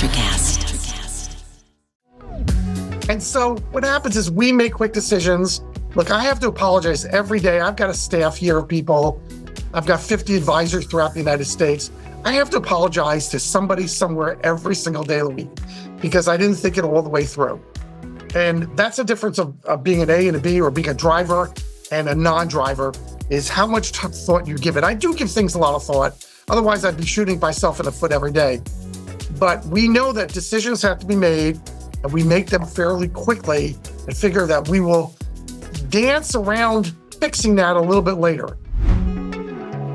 NutriCast. And so what happens is we make quick decisions. Look, I have to apologize every day. I've got a staff here of people. I've got 50 advisors throughout the United States. I have to apologize to somebody somewhere every single day of the week because I didn't think it all the way through. And that's the difference of being an A and a B, or being a driver and a non-driver, is how much thought you give it. I do give things a lot of thought. Otherwise, I'd be shooting myself in the foot every day. But we know that decisions have to be made, and we make them fairly quickly and figure that we will dance around fixing that a little bit later.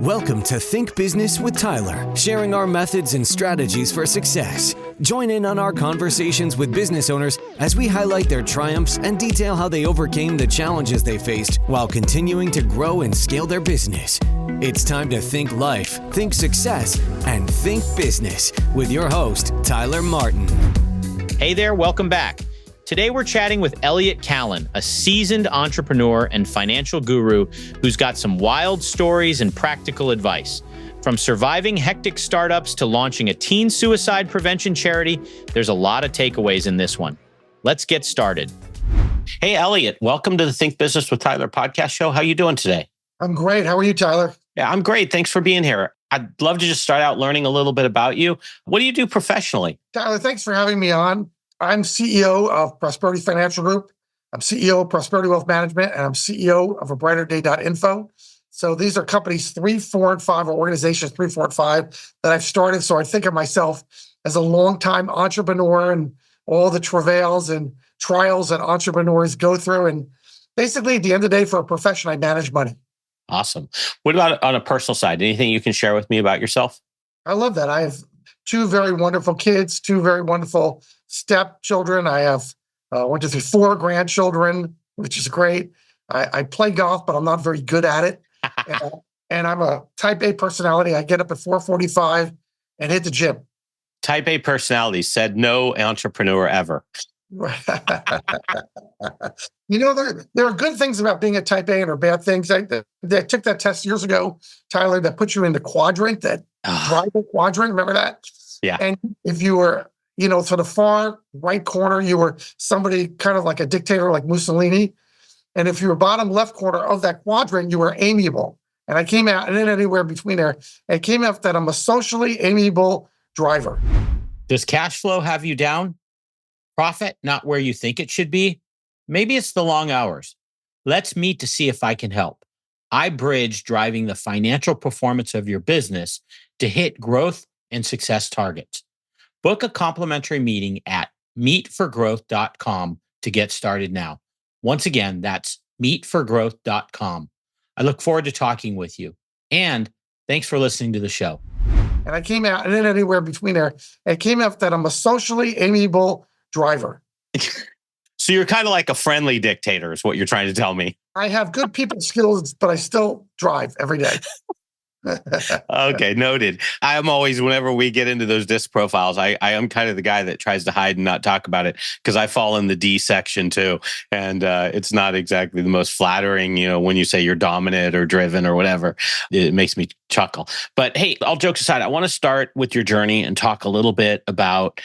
Welcome to Think Business with Tyler, sharing our methods and strategies for success. Join in on our conversations with business owners as we highlight their triumphs and detail how they overcame the challenges they faced while continuing to grow and scale their business. It's time to think life, think success, and think business with your host, Tyler Martin. Hey there, welcome back. Today we're chatting with Elliot Kallen, a seasoned entrepreneur and financial guru who's got some wild stories and practical advice. From surviving hectic startups to launching a teen suicide prevention charity, there's a lot of takeaways in this one. Let's get started. Hey, Elliot, welcome to the Think Business with Tyler podcast show. How you doing today? I'm great. How are you, Tyler? Yeah, I'm great. Thanks for being here. I'd love to just start out learning a little bit about you. What do you do professionally? Tyler, thanks for having me on. I'm CEO of Prosperity Financial Group. I'm CEO of Prosperity Wealth Management, and I'm CEO of abrighterday.info. So these are companies 3, 4, and 5, or organizations 3, 4, and 5 that I've started. So I think of myself as a longtime entrepreneur and all the travails and trials that entrepreneurs go through. And basically, at the end of the day, for a profession, I manage money. Awesome. What about on a personal side? Anything you can share with me about yourself? I love that. I have 2 very wonderful kids, 2 very wonderful stepchildren. I have 1, 2, 3, 4 grandchildren, which is great. I play golf, but I'm not very good at it. And I'm a type A personality. I get up at 4:45 and hit the gym. Type A personality, said no entrepreneur ever. You know, there are good things about being a type A and there are bad things. I took that test years ago, Tyler, that put you in the quadrant, that driver quadrant. Remember that? Yeah. And if you were, to the far right corner, you were somebody kind of like a dictator like Mussolini. And if you were bottom left corner of that quadrant, you were amiable. And I came out, and then anywhere between there, it came out that I'm a socially amiable driver. Does cash flow have you down? Profit not where you think it should be? Maybe it's the long hours. Let's meet to see if I can help. I bridge driving the financial performance of your business to hit growth and success targets. Book a complimentary meeting at meetforgrowth.com to get started now. Once again, that's meetforgrowth.com. I look forward to talking with you. And thanks for listening to the show. And I came out, and then anywhere between there, it came out that I'm a socially amiable driver. So you're kind of like a friendly dictator is what you're trying to tell me. I have good people skills, but I still drive every day. Okay, noted. I'm always, whenever we get into those disc profiles, I am kind of the guy that tries to hide and not talk about it because I fall in the D section too. And it's not exactly the most flattering, when you say you're dominant or driven or whatever. It makes me chuckle. But hey, all jokes aside, I want to start with your journey and talk a little bit about,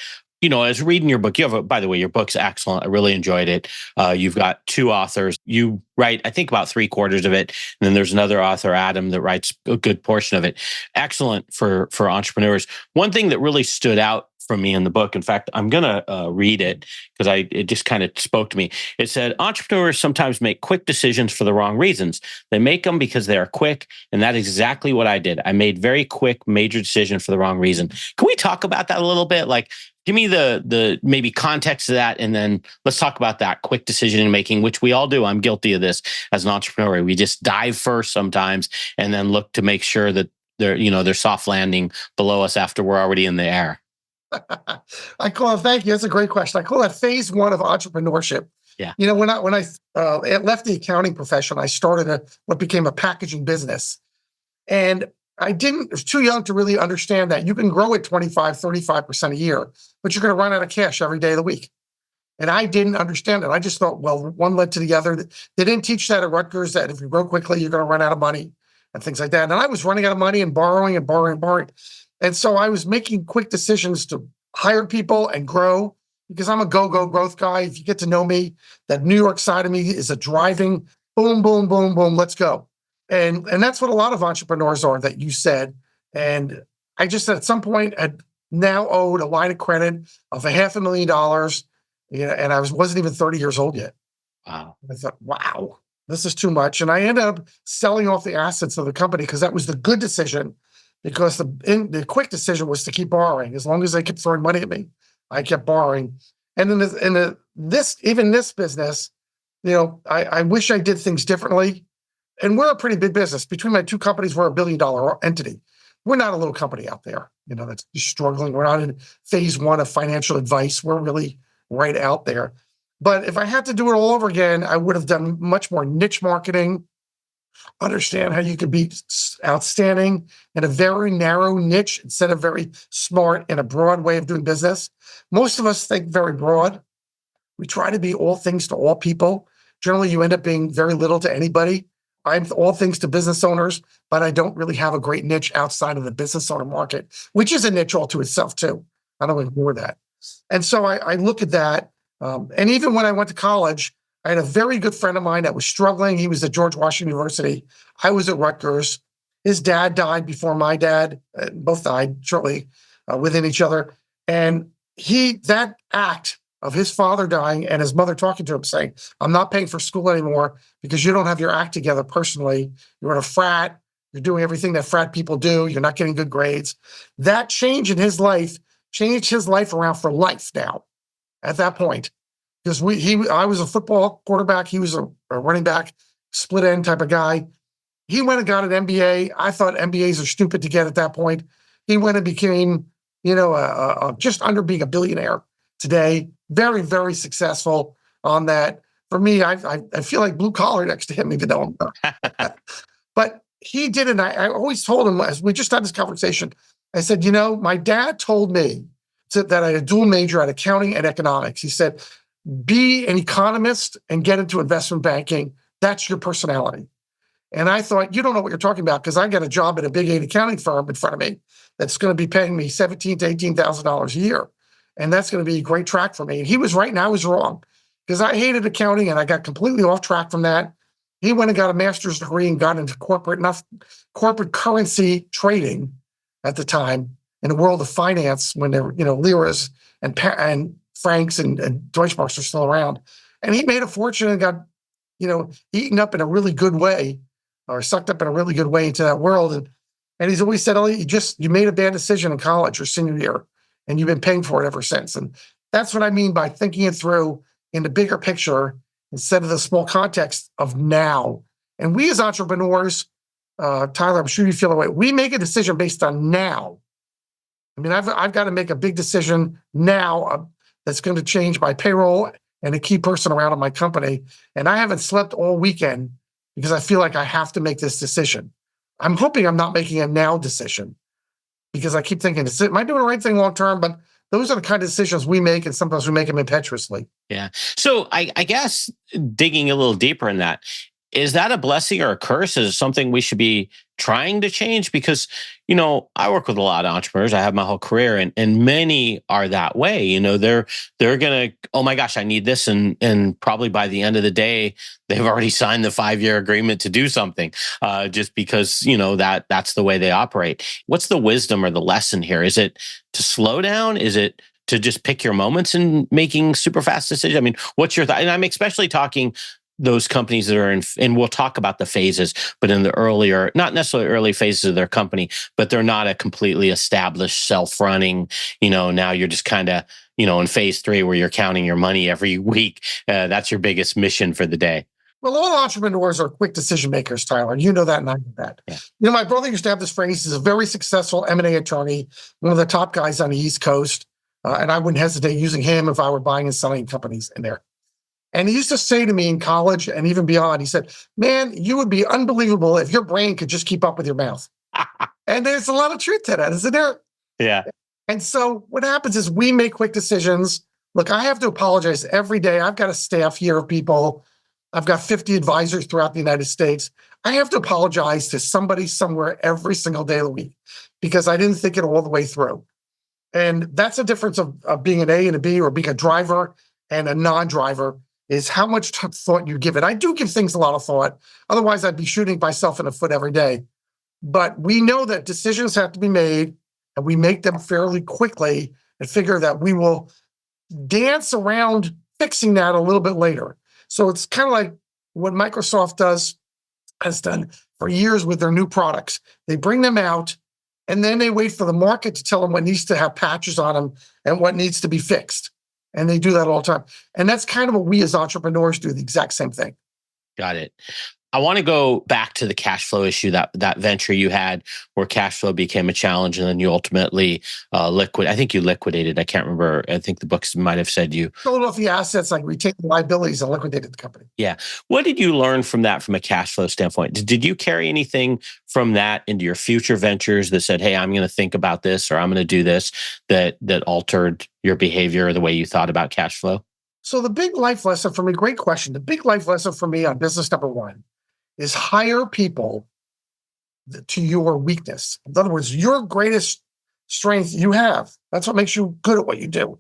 as reading your book, by the way, your book's excellent. I really enjoyed it. You've got 2 authors. You write, I think, about 3/4 of it. And then therethe's another author, Adam, that writes a good portion of it. Excellent for entrepreneurs. One thing that really stood out from me in the book, in fact, I'm going to read it because it just kind of spoke to me. It said, entrepreneurs sometimes make quick decisions for the wrong reasons. They make them because they are quick. And that is exactly what I did. I made very quick, major decision for the wrong reason. Can we talk about that a little bit? Like, give me the maybe context of that, and then let's talk about that quick decision making, which we all do. I'm guilty of this as an entrepreneur. We just dive first sometimes, and then look to make sure that they're soft landing below us after we're already in the air. Thank you. That's a great question. I call that phase 1 of entrepreneurship. Yeah. When I left the accounting profession, I started what became a packaging business, and I was too young to really understand that you can grow at 25, 35% a year, but you're going to run out of cash every day of the week. And I didn't understand it. I just thought, well, one led to the other. They didn't teach that at Rutgers, that if you grow quickly, you're going to run out of money and things like that. And I was running out of money and borrowing and borrowing and borrowing. And so I was making quick decisions to hire people and grow because I'm a go growth guy. If you get to know me, that New York side of me is a driving boom, boom, boom, boom, let's go. And that's what a lot of entrepreneurs are that you said. And I just at some point had now owed a line of credit of $500,000, and I wasn't even 30 years old yet. Wow. I thought, wow, this is too much. And I ended up selling off the assets of the company because that was the good decision. Because the quick decision was to keep borrowing. As long as they kept throwing money at me, I kept borrowing. And in this business, I wish I did things differently. And we're a pretty big business. Between my two companies, we're $1 billion entity. We're not a little company out there, that's just struggling. We're not in phase one of financial advice. We're really right out there. But if I had to do it all over again, I would have done much more niche marketing, understand how you could be outstanding in a very narrow niche instead of very smart in a broad way of doing business. Most of us think very broad. We try to be all things to all people. Generally, you end up being very little to anybody. I'm all things to business owners, but I don't really have a great niche outside of the business owner market, which is a niche all to itself too. I don't ignore that. And so I look at that. And even when I went to college, I had a very good friend of mine that was struggling. He was at George Washington University. I was at Rutgers. His dad died before my dad. Both died shortly within each other. And that act of his father dying and his mother talking to him saying, I'm not paying for school anymore because you don't have your act together personally. You're in a frat. You're doing everything that frat people do. You're not getting good grades. That change in his life changed his life around for life now at that point. Because I was a football quarterback. He was a running back, split end type of guy. He went and got an MBA. I thought MBAs are stupid to get at that point. He went and became, just under being a billionaire today. Very, very successful on that. For me, I feel like blue collar next to him, even though I'm not. But he did it. I always told him, as we just had this conversation, I said, my dad told me that I had a dual major at accounting and economics. He said, be an economist and get into investment banking. That's your personality. And I thought, you don't know what you're talking about because I got a job at a big 8 accounting firm in front of me that's going to be paying me $17,000 to $18,000 a year. And that's going to be a great track for me. And he was right and I was wrong because I hated accounting and I got completely off track from that. He went and got a master's degree and got into corporate currency trading at the time in the world of finance when there were, liras and francs and Deutschmarks are still around. And he made a fortune and got, eaten up in a really good way or sucked up in a really good way into that world. And he's always said, Elliot, you made a bad decision in college or senior year and you've been paying for it ever since. And that's what I mean by thinking it through in the bigger picture instead of the small context of now. And we as entrepreneurs, Tyler, I'm sure you feel that way. We make a decision based on now. I mean, I've got to make a big decision now that's going to change my payroll and a key person around in my company. And I haven't slept all weekend because I feel like I have to make this decision. I'm hoping I'm not making a now decision because I keep thinking, am I doing the right thing long term? But those are the kind of decisions we make, and sometimes we make them impetuously. Yeah. So I guess digging a little deeper in that, is that a blessing or a curse? Is it something we should be trying to change? Because, I work with a lot of entrepreneurs. I have my whole career and many are that way. They're going to, oh my gosh, I need this. And probably by the end of the day, they've already signed the 5-year agreement to do something just because, that's the way they operate. What's the wisdom or the lesson here? Is it to slow down? Is it to just pick your moments in making super fast decisions? I mean, what's your thought? And I'm especially talking those companies that are in, and we'll talk about the phases, but in the earlier, not necessarily early phases of their company, but they're not a completely established self-running, now you're just kind of, in phase 3 where you're counting your money every week. That's your biggest mission for the day. Well, all entrepreneurs are quick decision makers, Tyler. You know that and I know that. Yeah. My brother used to have this phrase. He's a very successful M&A attorney, one of the top guys on the East Coast. And I wouldn't hesitate using him if I were buying and selling companies in there. And he used to say to me in college and even beyond, he said, man, you would be unbelievable if your brain could just keep up with your mouth. And there's a lot of truth to that, isn't there? Yeah. And so what happens is we make quick decisions. Look, I have to apologize every day. I've got a staff here of people. I've got 50 advisors throughout the United States. I have to apologize to somebody somewhere every single day of the week because I didn't think it all the way through. And that's the difference of being an A and a B, or being a driver and a non-driver, is how much thought you give it. I do give things a lot of thought. Otherwise, I'd be shooting myself in the foot every day. But we know that decisions have to be made, and we make them fairly quickly and figure that we will dance around fixing that a little bit later. So it's kind of like what Microsoft has done for years with their new products. They bring them out, and then they wait for the market to tell them what needs to have patches on them and what needs to be fixed. And they do that all the time. And that's kind of what we as entrepreneurs do, the exact same thing. Got it. I want to go back to the cash flow issue, that venture you had where cash flow became a challenge, and then you ultimately I think you liquidated. I can't remember. I think the books might have said you sold off the assets, like retained the liabilities, and liquidated the company. Yeah. What did you learn from that from a cash flow standpoint? Did you carry anything from that into your future ventures that said, hey, I'm going to think about this, or I'm going to do this, that altered your behavior or the way you thought about cash flow? So the big life lesson for me, great question. The big life lesson for me on business number one is hire people to your weakness. In other words, your greatest strength you have. That's what makes you good at what you do.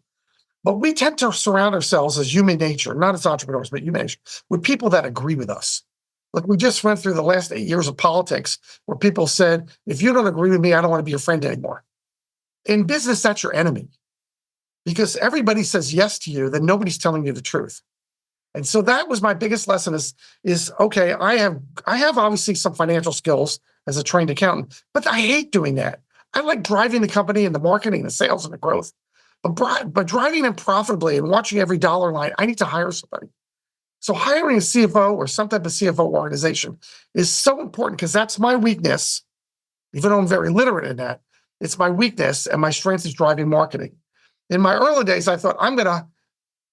But we tend to surround ourselves as human nature, not as entrepreneurs, but human nature, with people that agree with us. Like, we just went through the last 8 years of politics where people said, if you don't agree with me, I don't want to be your friend anymore. In business, that's your enemy. Because everybody says yes to you, then nobody's telling you the truth. And so that was my biggest lesson is okay, I have obviously some financial skills as a trained accountant, but I hate doing that. I like driving the company and the marketing, the sales and the growth. But driving them profitably and watching every dollar line, I need to hire somebody. So hiring a CFO or some type of CFO organization is so important, because that's my weakness. Even though I'm very literate in that, it's my weakness, and my strength is driving marketing. In my early days, I thought, I'm going to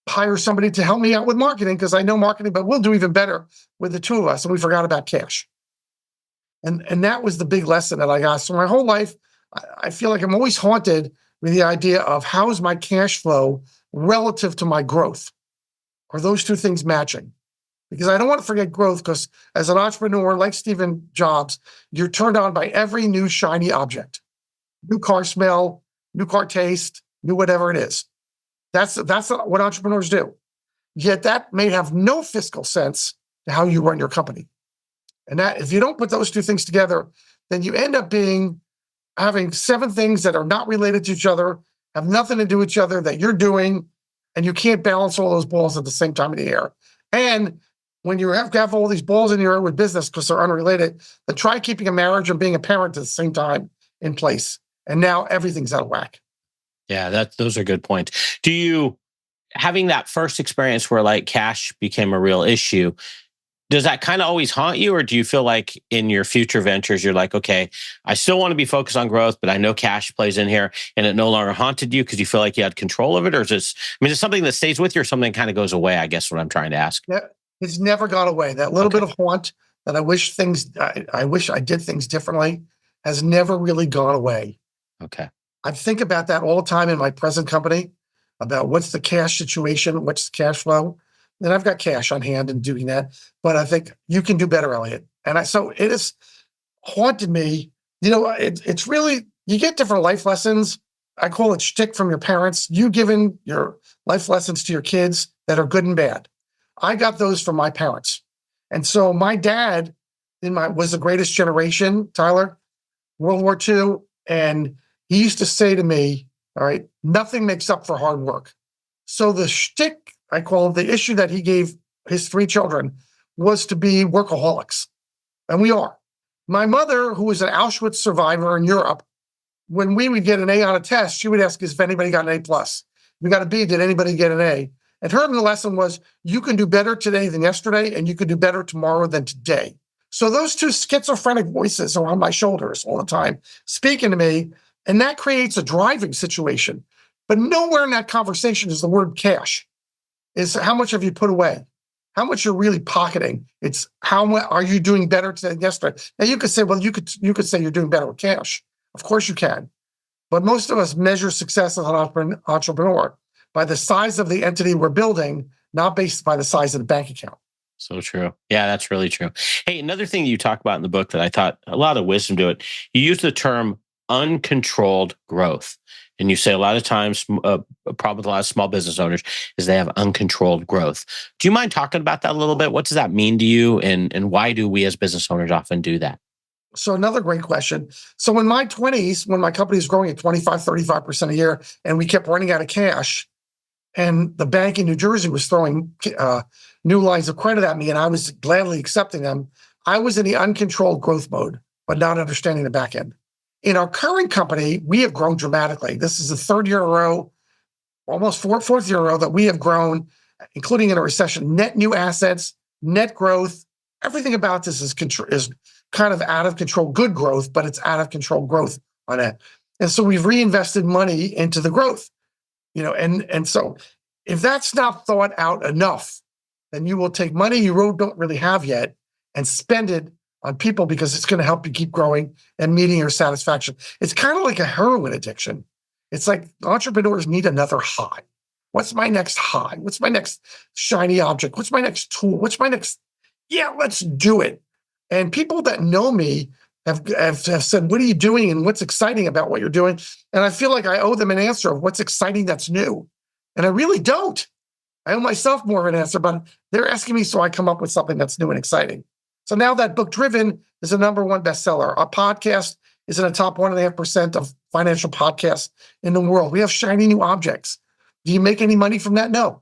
hire somebody to help me out with marketing because I know marketing, but we'll do even better with the two of us. And we forgot about cash. And that was the big lesson that I got. So my whole life, I feel like I'm always haunted with the idea of, how is my cash flow relative to my growth? Are those two things matching? Because I don't want to forget growth, because as an entrepreneur, like Stephen Jobs, you're turned on by every new shiny object. New car smell, new car taste, new whatever it is. That's what entrepreneurs do. Yet that may have no fiscal sense to how you run your company. And that, if you don't put those two things together, then you end up having 7 things that are not related to each other, have nothing to do with each other, that you're doing, and you can't balance all those balls at the same time in the air. And when you have all these balls in the air with business because they're unrelated, then try keeping a marriage and being a parent at the same time in place. And now everything's out of whack. Yeah, those are good points. Do you, having that first experience where like cash became a real issue, does that kind of always haunt you? Or do you feel like in your future ventures, you're like, okay, I still want to be focused on growth, but I know cash plays in here, and it no longer haunted you because you feel like you had control of it? Or is this, is it something that stays with you, or something kind of goes away? I guess what I'm trying to ask. Yeah, it's never gone away. That little bit of haunt that I wish I did things differently has never really gone away. Okay. I think about that all the time in my present company, about what's the cash situation, what's the cash flow. And I've got cash on hand and doing that, but I think you can do better, Elliot. And so it has haunted me. It's really, you get different life lessons. I call it shtick from your parents. You giving your life lessons to your kids that are good and bad. I got those from my parents. And so my dad was the greatest generation, Tyler, World War II. And he used to say to me, all right, nothing makes up for hard work. So the shtick, I call it, the issue that he gave his 3 children was to be workaholics. And we are. My mother, who was an Auschwitz survivor in Europe, when we would get an A on a test, she would ask us if anybody got an A+. We got a B, did anybody get an A? And her lesson was, you can do better today than yesterday, and you can do better tomorrow than today. So those 2 schizophrenic voices are on my shoulders all the time, speaking to me, and that creates a driving situation. But nowhere in that conversation is the word cash. It's how much have you put away? How much you're really pocketing? It's how much are you doing better today than yesterday? Now you could say, well, you could say you're doing better with cash. Of course you can. But most of us measure success as an entrepreneur by the size of the entity we're building, not based by the size of the bank account. So true. Yeah, that's really true. Hey, another thing you talk about in the book that I thought a lot of wisdom to it, you use the term uncontrolled growth. And you say a lot of times a problem with a lot of small business owners is they have uncontrolled growth. Do you mind talking about that a little bit? What does that mean to you? And why do we as business owners often do that? So another great question. So in my 20s, when my company was growing at 25, 35% a year, and we kept running out of cash, and the bank in New Jersey was throwing new lines of credit at me, and I was gladly accepting them, I was in the uncontrolled growth mode, but not understanding the back end. In our current company, we have grown dramatically. This is the third year in a row, almost fourth year in a row that we have grown, including in a recession, net new assets, net growth. Everything about this is kind of out of control, good growth, but it's out of control growth on it. And so we've reinvested money into the growth, and so if that's not thought out enough, then you will take money you don't really have yet and spend it on people because it's going to help you keep growing and meeting your satisfaction. It's kind of like a heroin addiction. It's like entrepreneurs need another high. What's my next high? What's my next shiny object? What's my next tool? What's my next? Yeah, let's do it. And people that know me have said, what are you doing and what's exciting about what you're doing? And I feel like I owe them an answer of what's exciting that's new. And I really don't. I owe myself more of an answer, but they're asking me so I come up with something that's new and exciting. So now that book, Driven, is a #1 bestseller. Our podcast is in the top 1.5% of financial podcasts in the world. We have shiny new objects. Do you make any money from that? No.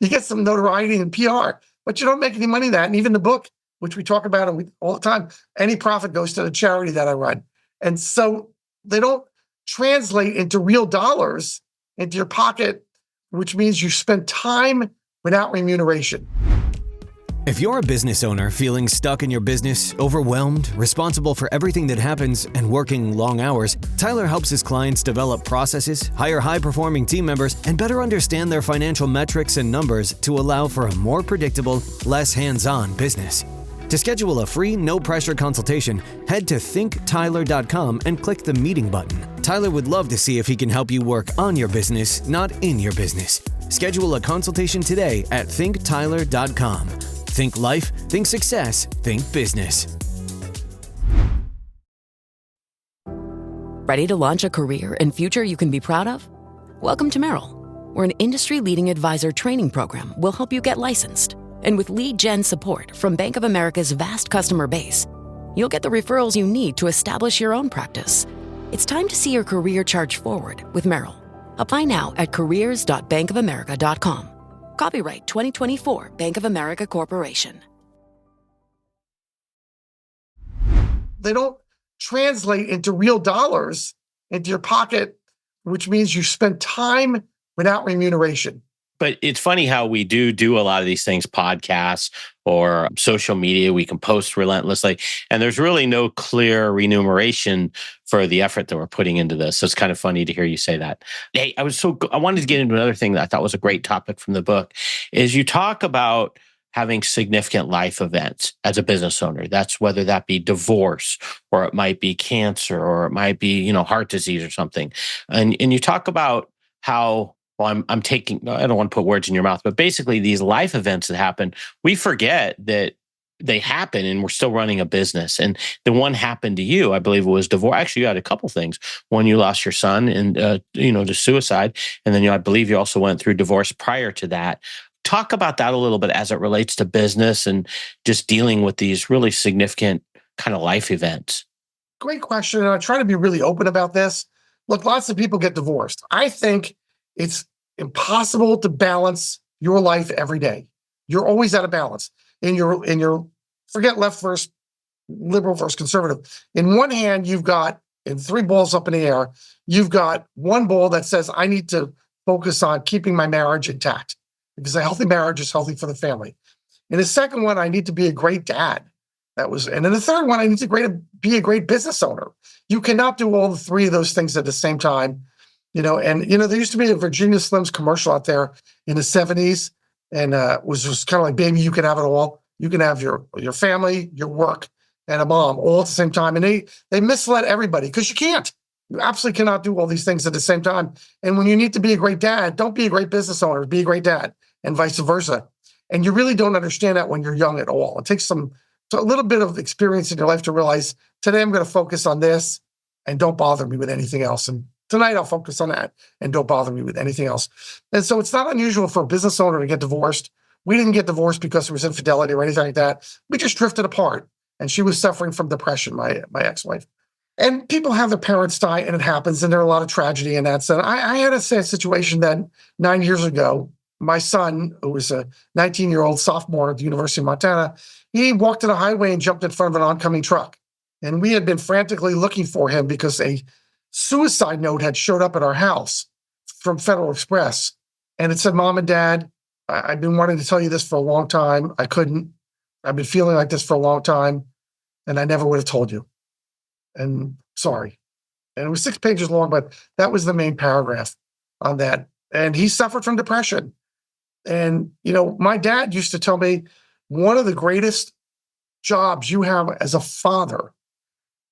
You get some notoriety and PR, but you don't make any money that. And even the book, which we talk about all the time, any profit goes to the charity that I run. And so they don't translate into real dollars into your pocket, which means you spend time without remuneration. If you're a business owner feeling stuck in your business, overwhelmed, responsible for everything that happens, and working long hours, Tyler helps his clients develop processes, hire high-performing team members, and better understand their financial metrics and numbers to allow for a more predictable, less hands-on business. To schedule a free, no-pressure consultation, head to thinktyler.com and click the meeting button. Tyler would love to see if he can help you work on your business, not in your business. Schedule a consultation today at thinktyler.com. Think life, think success, think business. Ready to launch a career and future you can be proud of? Welcome to Merrill, where an industry-leading advisor training program will help you get licensed. And with lead gen support from Bank of America's vast customer base, you'll get the referrals you need to establish your own practice. It's time to see your career charge forward with Merrill. Apply now at careers.bankofamerica.com. Copyright 2024 Bank of America Corporation. They don't translate into real dollars into your pocket, which means you spend time without remuneration. But it's funny how we do a lot of these things, podcasts or social media. We can post relentlessly, and there's really no clear remuneration for the effort that we're putting into this. So it's kind of funny to hear you say that. Hey, I wanted to get into another thing that I thought was a great topic from the book, is you talk about having significant life events as a business owner. That's whether that be divorce, or it might be cancer, or it might be, heart disease or something. And you talk about how, well, I don't want to put words in your mouth, but basically these life events that happen, we forget that they happen and we're still running a business. And the one happened to you, I believe it was divorce. Actually, you had a couple things. One, you lost your son and, to suicide. And then, I believe you also went through divorce prior to that. Talk about that a little bit as it relates to business and just dealing with these really significant kind of life events. Great question. And I try to be really open about this. Look, lots of people get divorced. I think it's impossible to balance your life every day. You're always out of balance in your forget left versus liberal versus conservative. In one hand, you've got in 3 balls up in the air, you've got one ball that says, I need to focus on keeping my marriage intact because a healthy marriage is healthy for the family. In the second one, I need to be a great dad. And in the third one, I need to be a great business owner. You cannot do all 3 of those things at the same time. There used to be a Virginia Slims commercial out there in the 70s, and it was just kind of like, baby, you can have it all. You can have your family, your work, and a mom all at the same time. And they misled everybody because you can't. You absolutely cannot do all these things at the same time. And when you need to be a great dad, don't be a great business owner, be a great dad, and vice versa. And you really don't understand that when you're young at all. It takes a little bit of experience in your life to realize, today I'm going to focus on this, and don't bother me with anything else. And tonight I'll focus on that and don't bother me with anything else. And so it's not unusual for a business owner to get divorced. We didn't get divorced because there was infidelity or anything like that. We just drifted apart. And she was suffering from depression, my ex-wife. And people have their parents die, and it happens, and there are a lot of tragedy in that. So I had a sad situation that 9 years ago, my son, who was a 19-year-old sophomore at the University of Montana, he walked to the highway and jumped in front of an oncoming truck. And we had been frantically looking for him because a suicide note had showed up at our house from Federal Express. And it said, "Mom and Dad, I've been wanting to tell you this for a long time. I couldn't. I've been feeling like this for a long time, and I never would have told you. And sorry." And it was 6 pages long, but that was the main paragraph on that. And he suffered from depression. And, my dad used to tell me, one of the greatest jobs you have as a father,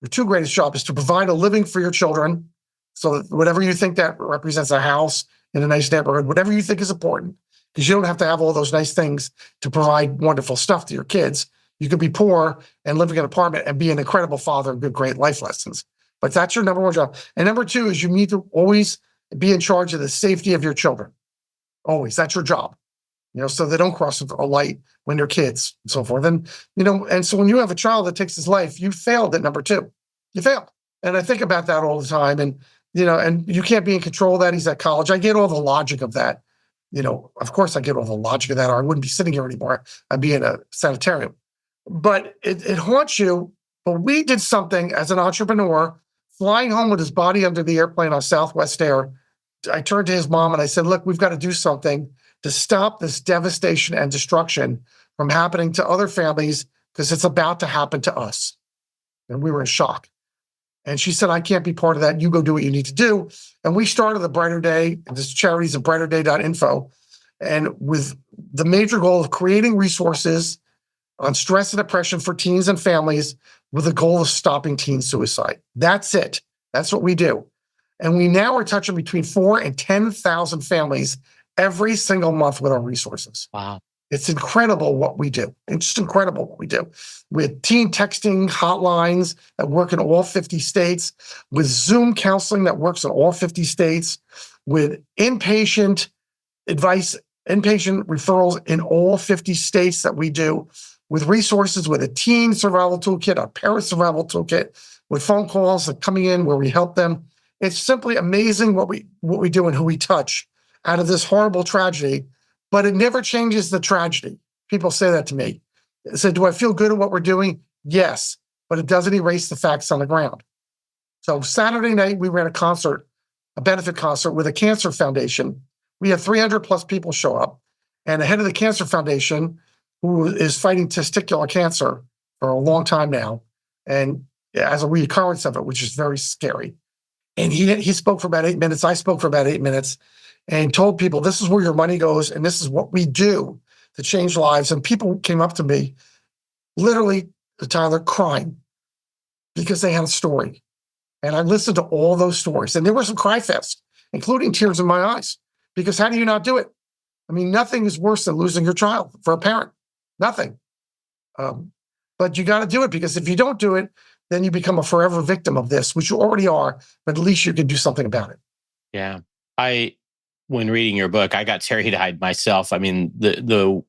the two greatest jobs, is to provide a living for your children. So that whatever you think that represents, a house in a nice neighborhood, whatever you think is important, because you don't have to have all those nice things to provide wonderful stuff to your kids. You could be poor and live in an apartment and be an incredible father and give great life lessons. But that's your number one job. And number two is you need to always be in charge of the safety of your children. Always. That's your job. So they don't cross a light when they're kids and so forth. And, and so when you have a child that takes his life, you failed at number two. You failed. And I think about that all the time. And, and you can't be in control of that. He's at college. I get all the logic of that. Of course I get all the logic of that, or I wouldn't be sitting here anymore. I'd be in a sanitarium. But it haunts you. But we did something as an entrepreneur, flying home with his body under the airplane on Southwest Air. I turned to his mom and I said, "Look, we've got to do something to stop this devastation and destruction from happening to other families, because it's about to happen to us." And we were in shock. And she said, "I can't be part of that. You go do what you need to do." And we started the Brighter Day. This charity is at brighterday.info. And with the major goal of creating resources on stress and depression for teens and families, with the goal of stopping teen suicide. That's it. That's what we do. And we now are touching between 4,000 and 10,000 families every single month with our resources. Wow. It's incredible what we do. It's just incredible what we do. With teen texting hotlines that work in all 50 states, with Zoom counseling that works in all 50 states, with inpatient advice, inpatient referrals in all 50 states that we do, with resources, with a teen survival toolkit, a parent survival toolkit, with phone calls that coming in where we help them. It's simply amazing what we do and who we touch out of this horrible tragedy, but it never changes the tragedy. People say that to me. They say, "Do I feel good at what we're doing?" Yes, but it doesn't erase the facts on the ground. So Saturday night, we ran a benefit concert with a cancer foundation. We had 300 plus people show up, and the head of the cancer foundation, who is fighting testicular cancer for a long time now, and as a recurrence of it, which is very scary. And he spoke for about 8 minutes. I spoke for about 8 minutes and told people, this is where your money goes, and this is what we do to change lives. And people came up to me, literally, Tyler, crying because they had a story. And I listened to all those stories. And there were some cry fests, including tears in my eyes, because how do you not do it? I mean, nothing is worse than losing your child for a parent. Nothing. But you got to do it, because if you don't do it, then you become a forever victim of this, which you already are, but at least you can do something about it. Yeah. When reading your book, I got teary-eyed myself. I mean, the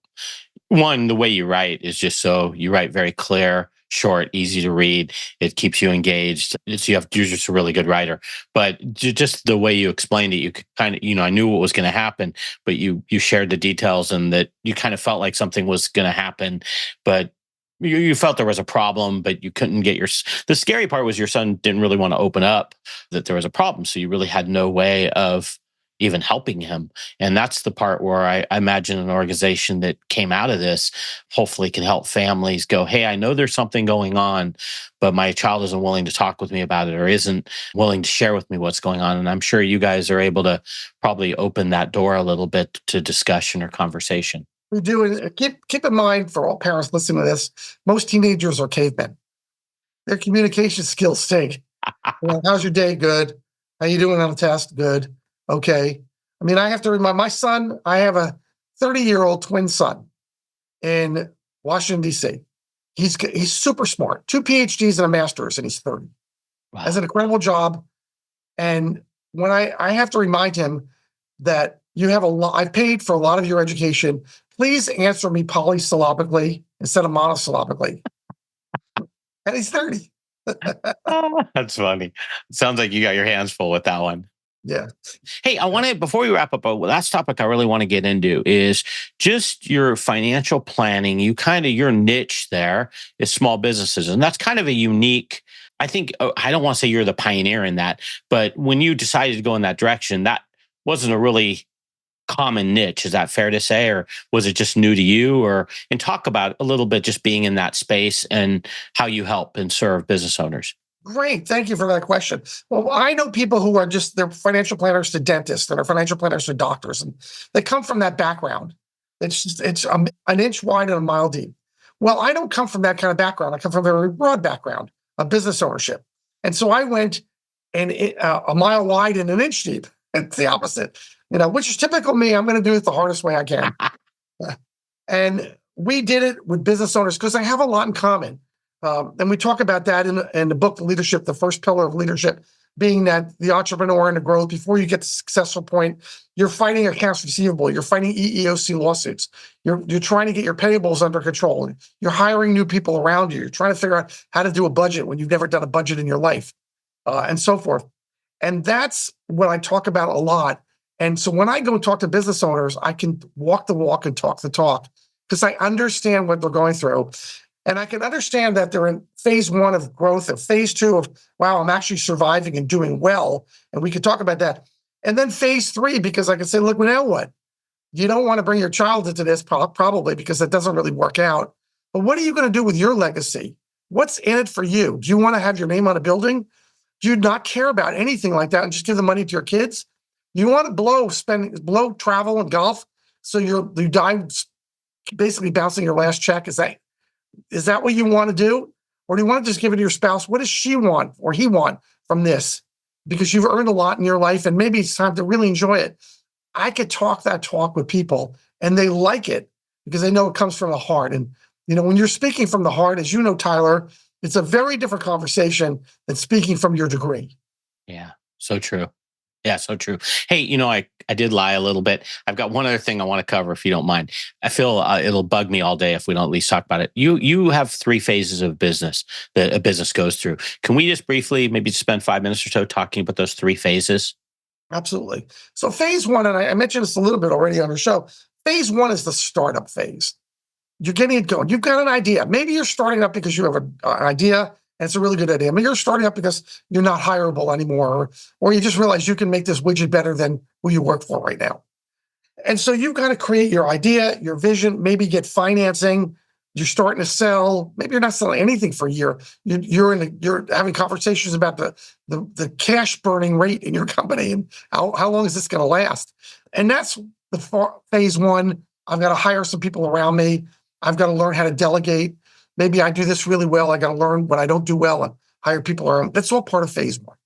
way you write is just you write very clear, short, easy to read. It keeps you engaged. You're just a really good writer. But just the way you explained it, you kind of, I knew what was going to happen, but you shared the details, and that you kind of felt like something was going to happen, but you felt there was a problem, but you couldn't get the scary part was your son didn't really want to open up that there was a problem. So you really had no way of even helping him. And that's the part where I imagine an organization that came out of this hopefully can help families go, "Hey, I know there's something going on, but my child isn't willing to talk with me about it, or isn't willing to share with me what's going on." And I'm sure you guys are able to probably open that door a little bit to discussion or conversation. We do. And keep in mind, for all parents listening to this, most teenagers are cavemen. Their communication skills stink. How's your day? Good. How you doing on the test? Good. Okay. I mean, I have to remind my son, I have a 30-year-old twin son in Washington, D.C. He's super smart, 2 PhDs and a master's, and he's 30. Has Wow. an incredible job. And when I have to remind him that you have a lot, I've paid for a lot of your education. Please answer me polysyllabically instead of monosyllabically. And he's 30. That's funny. Sounds like you got your hands full with that one. Yeah. Hey, I want to, before we wrap up, last topic I really want to get into is just your financial planning. Your niche there is small businesses. And that's kind of a unique, I think, I don't want to say you're the pioneer in that, but when you decided to go in that direction, that wasn't a really common niche. Is that fair to say? Or was it just new to you? And talk about a little bit just being in that space and how you help and serve business owners. Great. Thank you for that question. Well, I know people who are just, they're financial planners to dentists and are financial planners to doctors, and they come from that background. It's an inch wide and a mile deep. Well, I don't come from that kind of background. I come from a very broad background of business ownership. And so I went a mile wide and an inch deep. It's the opposite, which is typical me. I'm going to do it the hardest way I can. And we did it with business owners because I have a lot in common. And we talk about that in the book, The Leadership, the first pillar of leadership, being that the entrepreneur and the growth, before you get to the successful point, you're fighting accounts receivable, you're fighting EEOC lawsuits, you're trying to get your payables under control, you're hiring new people around you, you're trying to figure out how to do a budget when you've never done a budget in your life, and so forth. And that's what I talk about a lot. And so when I go and talk to business owners, I can walk the walk and talk the talk because I understand what they're going through. And I can understand that they're in phase one of growth and phase two of, wow, I'm actually surviving and doing well. And we could talk about that. And then phase three, because I can say, look, now what? You don't want to bring your child into this probably because it doesn't really work out. But what are you going to do with your legacy? What's in it for you? Do you want to have your name on a building? Do you not care about anything like that and just give the money to your kids? You want to blow travel and golf so you die basically bouncing your last check? Is that what you want to do? Or do you want to just give it to your spouse? What does she want or he want from this? Because you've earned a lot in your life and maybe it's time to really enjoy it. I could talk that talk with people and they like it because they know it comes from the heart. And, when you're speaking from the heart, as you know, Tyler, it's a very different conversation than speaking from your degree. Yeah, so true. Yeah, so true. Hey, I did lie a little bit. I've got one other thing I want to cover, if you don't mind. I feel it'll bug me all day if we don't at least talk about it. You have 3 phases of business that a business goes through. Can we just briefly maybe spend 5 minutes or so talking about those 3 phases? Absolutely. So phase one, and I mentioned this a little bit already on the show, phase one is the startup phase. You're getting it going. You've got an idea. Maybe you're starting up because you have an idea and it's a really good idea. Maybe you're starting up because you're not hireable anymore, or you just realize you can make this widget better than who you work for right now. And so you've got to create your idea, your vision, maybe get financing. You're starting to sell. Maybe you're not selling anything for a year. You're having conversations about the cash burning rate in your company and how long is this going to last? And that's the phase one. I've got to hire some people around me. I've got to learn how to delegate. Maybe I do this really well. I got to learn what I don't do well and hire people around. That's all part of phase one.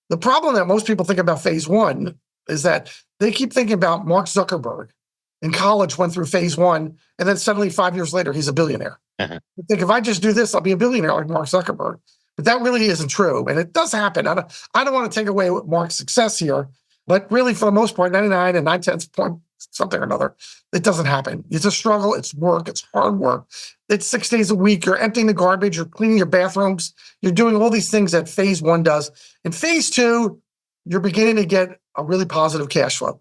The problem that most people think about phase one is that they keep thinking about Mark Zuckerberg in college, went through phase one, and then suddenly 5 years later, he's a billionaire. Uh-huh. You think if I just do this, I'll be a billionaire like Mark Zuckerberg. But that really isn't true. And it does happen. I don't want to take away Mark's success here, but really for the most part, 99 and 9/10 point something or another, it doesn't happen. It's a struggle. It's work. It's hard work. It's 6 days a week. You're emptying the garbage. You're cleaning your bathrooms. You're doing all these things that phase one does. In phase two, you're beginning to get a really positive cash flow.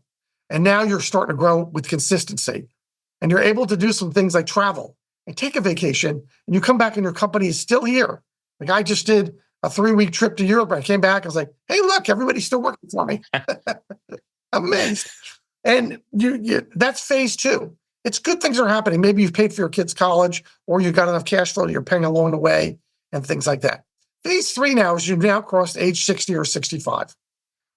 And now you're starting to grow with consistency. And you're able to do some things like travel and take a vacation. And you come back and your company is still here. Like I just did a 3-week trip to Europe. I came back. I was like, hey, look, everybody's still working for me. I'm amazed. And that's phase two. It's good things are happening. Maybe you've paid for your kids' college or you've got enough cash flow that you're paying along the way and things like that. Phase three now is you've now crossed age 60 or 65.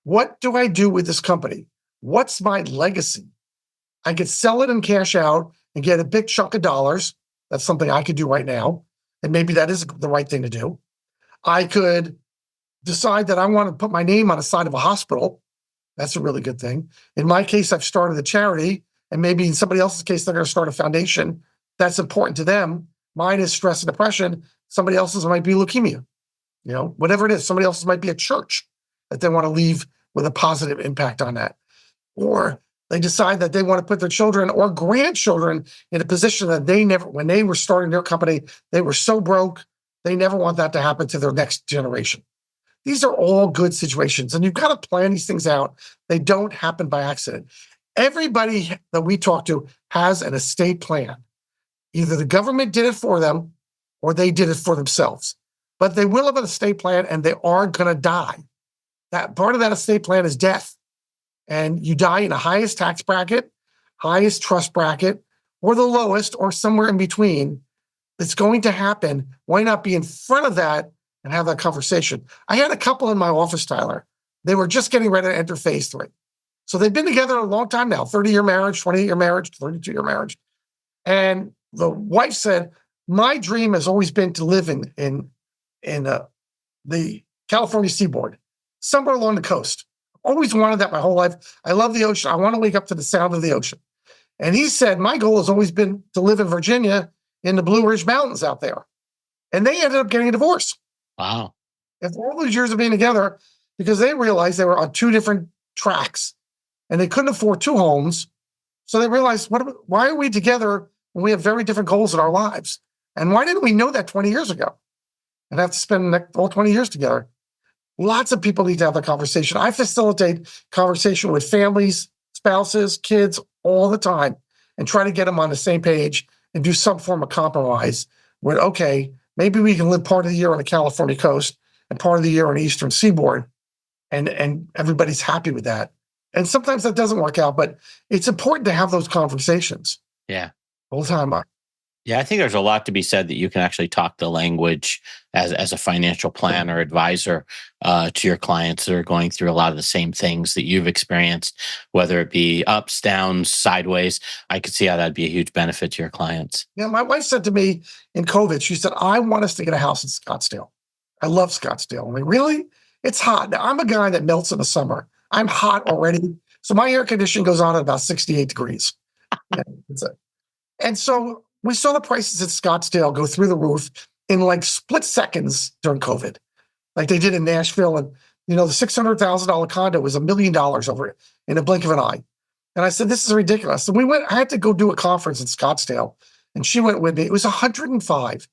What do I do with this company? What's my legacy? I could sell it and cash out and get a big chunk of dollars. That's something I could do right now. And maybe that is the right thing to do. I could decide that I want to put my name on the side of a hospital. That's a really good thing. In my case, I've started a charity, and maybe in somebody else's case, they're going to start a foundation. That's important to them. Mine is stress and depression. Somebody else's might be leukemia. Whatever it is. Somebody else's might be a church that they want to leave with a positive impact on that. Or they decide that they want to put their children or grandchildren in a position that when they were starting their company, they were so broke, they never want that to happen to their next generation. These are all good situations, and you've got to plan these things out. They don't happen by accident. Everybody that we talk to has an estate plan. Either the government did it for them or they did it for themselves. But they will have an estate plan, and they are going to die. That part of that estate plan is death. And you die in the highest tax bracket, highest trust bracket, or the lowest, or somewhere in between. It's going to happen. Why not be in front of that and have that conversation? I had a couple in my office, Tyler. They were just getting ready to enter phase 3. So they've been together a long time now, 30-year marriage, 28-year marriage, 32-year marriage. And the wife said, my dream has always been to live in the California seaboard, somewhere along the coast. Always wanted that my whole life. I love the ocean. I want to wake up to the sound of the ocean. And he said, my goal has always been to live in Virginia in the Blue Ridge Mountains out there. And they ended up getting a divorce. Wow. After all those years of being together, because they realized they were on 2 different tracks and they couldn't afford 2 homes. So they realized, why are we together when we have very different goals in our lives? And why didn't we know that 20 years ago and have to spend all 20 years together? Lots of people need to have that conversation. I facilitate conversation with families, spouses, kids all the time and try to get them on the same page and do some form of compromise where, okay, maybe we can live part of the year on the California coast and part of the year on the Eastern Seaboard, and everybody's happy with that. And sometimes that doesn't work out, but it's important to have those conversations. Yeah. All the time. Yeah, I think there's a lot to be said that you can actually talk the language as a financial planner, advisor to your clients that are going through a lot of the same things that you've experienced, whether it be ups, downs, sideways. I could see how that'd be a huge benefit to your clients. Yeah, my wife said to me in COVID, she said, I want us to get a house in Scottsdale. I love Scottsdale. I'm like, really? It's hot. Now, I'm a guy that melts in the summer. I'm hot already. So my air conditioning goes on at about 68 degrees. Yeah, that's it. And so we saw the prices at Scottsdale go through the roof in like split seconds during COVID, like they did in Nashville. And, the $600,000 condo was $1 million over it in a blink of an eye. And I said, this is ridiculous. And I had to go do a conference in Scottsdale, and she went with me. It was 105.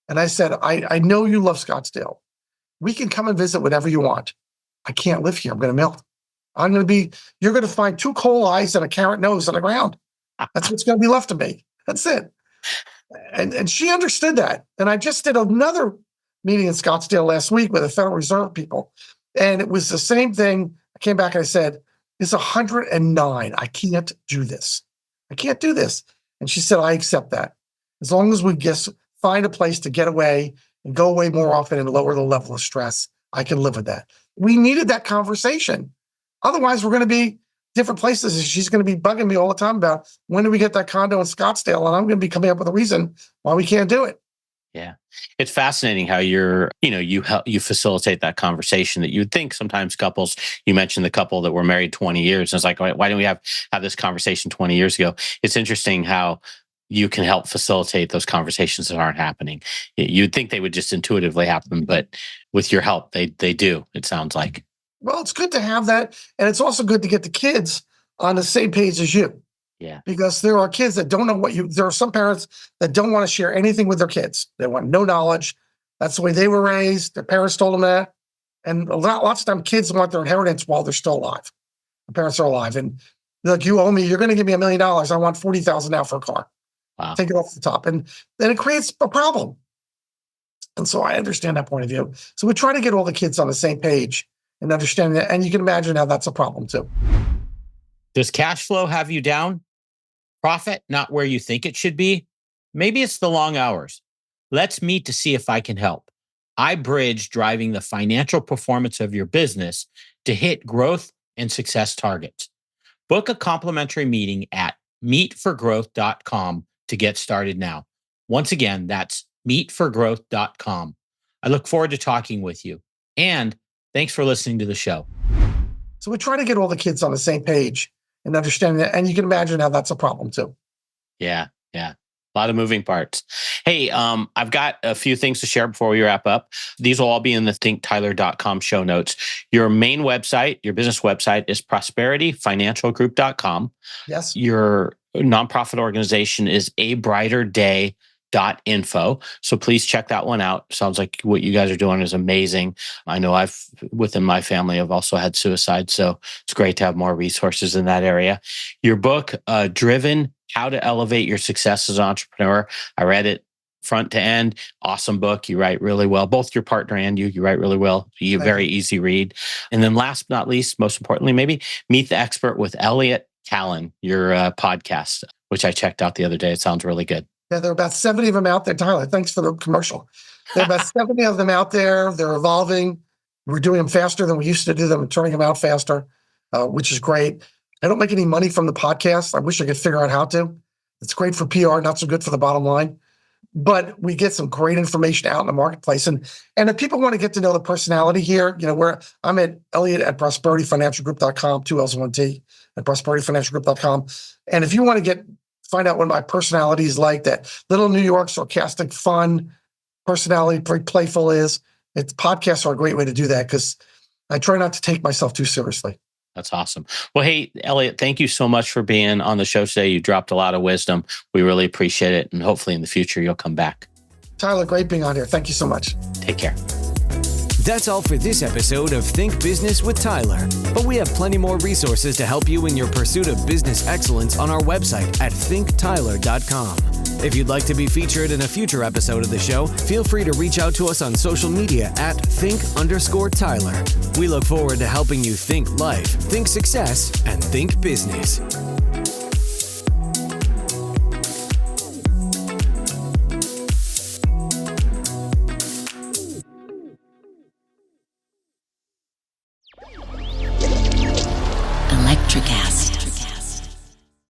And I said, I know you love Scottsdale. We can come and visit whenever you want. I can't live here. I'm going to melt. You're going to find 2 coal eyes and a carrot nose on the ground. That's what's going to be left of me. That's it. And she understood that. And I just did another meeting in Scottsdale last week with the Federal Reserve people. And it was the same thing. I came back and I said, it's 109. I can't do this. I can't do this. And she said, I accept that. As long as we just find a place to get away and go away more often and lower the level of stress, I can live with that. We needed that conversation. Otherwise, we're going to be different places. And she's going to be bugging me all the time about when do we get that condo in Scottsdale? And I'm going to be coming up with a reason why we can't do it. Yeah. It's fascinating how you facilitate that conversation that you would think sometimes couples, you mentioned the couple that were married 20 years. And it's like, why didn't we have this conversation 20 years ago? It's interesting how you can help facilitate those conversations that aren't happening. You'd think they would just intuitively happen, but with your help, they do, it sounds like. Well, it's good to have that. And it's also good to get the kids on the same page as you. Yeah. Because there are kids that don't know there are some parents that don't want to share anything with their kids. They want no knowledge. That's the way they were raised. Their parents told them that. And lots of times kids want their inheritance while they're still alive. The parents are alive. And they're like, you owe me, you're going to give me $1 million. I want $40,000 now for a car. Wow. Take it off the top. And then it creates a problem. And so I understand that point of view. So we try to get all the kids on the same page and understand that. And you can imagine how that's a problem too. Does cash flow have you down? Profit not where you think it should be? Maybe it's the long hours. Let's meet to see if I can help. I bridge driving the financial performance of your business to hit growth and success targets. Book a complimentary meeting at meetforgrowth.com to get started now. Once again, that's meetforgrowth.com. I look forward to talking with you. And thanks for listening to the show. So we try to get all the kids on the same page and understand that. And you can imagine how that's a problem too. Yeah. Yeah. A lot of moving parts. Hey, I've got a few things to share before we wrap up. These will all be in the thinktyler.com show notes. Your main website, your business website is prosperityfinancialgroup.com. Yes. Your nonprofit organization is abrighterday.info. So please check that one out. Sounds like what you guys are doing is amazing. I know within my family, I've also had suicide. So it's great to have more resources in that area. Your book, Driven, How to Elevate Your Success as an Entrepreneur. I read it front to end. Awesome book. You write really well. Both your partner and you write really well. You very easy read. And then last but not least, most importantly, maybe Meet the Expert with Elliot Kallen, your podcast, which I checked out the other day. It sounds really good. Yeah, there are about 70 of them out there, Tyler. Thanks for the commercial. There are about 70 of them out there. They're evolving. We're doing them faster than we used to do them and turning them out faster, which is great. I don't make any money from the podcast. I wish I could figure out how to. It's great for PR, not so good for the bottom line. But we get some great information out in the marketplace. And if people want to get to know the personality here, I'm at Elliot at prosperityfinancialgroup.com, 2 L's, 1 T, at prosperityfinancialgroup.com. And if you want to find out what my personality is like, that little New York, sarcastic, fun personality, very playful podcasts are a great way to do that because I try not to take myself too seriously. That's awesome. Well, hey, Elliot, thank you so much for being on the show today. You dropped a lot of wisdom. We really appreciate it. And hopefully in the future, you'll come back. Tyler, great being on here. Thank you so much. Take care. That's all for this episode of Think Business with Tyler. But we have plenty more resources to help you in your pursuit of business excellence on our website at thinktyler.com. If you'd like to be featured in a future episode of the show, feel free to reach out to us on social media at think_Tyler. We look forward to helping you think life, think success, and think business. Electricast.